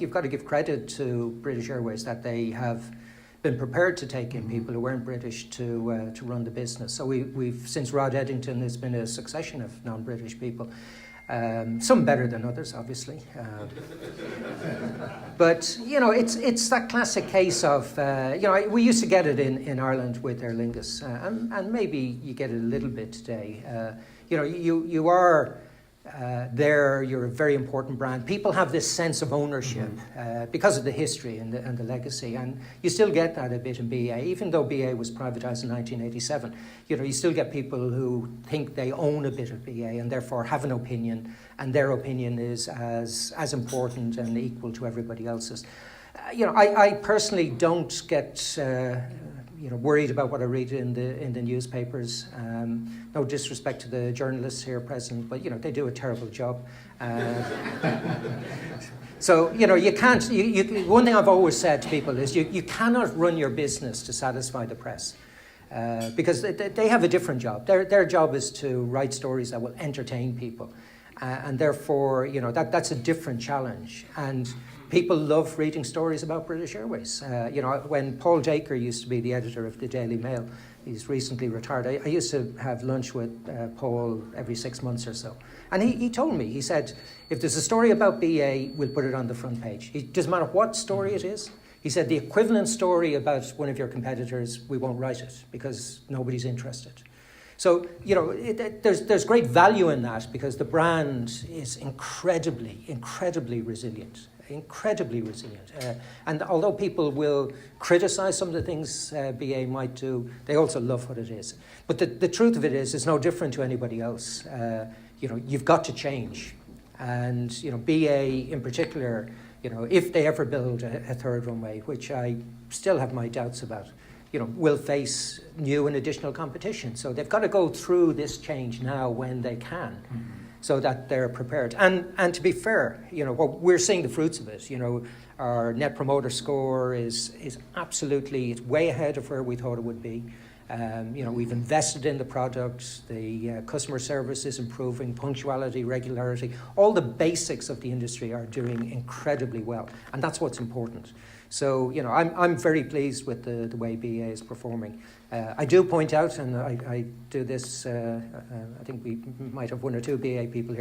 you've got to give credit to British Airways that they have been prepared to take in people who weren't British to run the business. So we've since Rod Eddington, there's been a succession of non-British people. Some better than others, obviously. But, it's that classic case of, we used to get it in Ireland with Aer Lingus, and maybe you get it a little bit today. You are there, you're a very important brand. People have this sense of ownership because of the history and the legacy, and you still get that a bit in BA. Even though BA was privatised in 1987, you still get people who think they own a bit of BA and therefore have an opinion, and their opinion is as important and equal to everybody else's. I personally don't get worried about what I read in the newspapers. No disrespect to the journalists here present, but they do a terrible job. So you can't. One thing I've always said to people is you cannot run your business to satisfy the press, because they have a different job. Their job is to write stories that will entertain people, and therefore that's a different challenge. And people love reading stories about British Airways. When Paul Dacre used to be the editor of the Daily Mail, he's recently retired. I used to have lunch with Paul every 6 months or so. And he told me, he said, if there's a story about BA, we'll put it on the front page. It doesn't matter what story it is. He said, the equivalent story about one of your competitors, we won't write it because nobody's interested. So, there's great value in that because the brand is incredibly resilient. And although people will criticise some of the things BA might do, they also love what it is. But the truth of it is, it's no different to anybody else. You've got to change. And, BA in particular, if they ever build a third runway, which I still have my doubts about, will face new and additional competition. So they've got to go through this change now when they can. So that they're prepared. And to be fair, we're seeing the fruits of it. Our Net Promoter Score is absolutely, it's way ahead of where we thought it would be. We've invested in the product, the customer service is improving, punctuality, regularity, all the basics of the industry are doing incredibly well. And that's what's important. So, I'm very pleased with the way BA is performing. I do point out, and I do this, I think we might have one or two BA people here,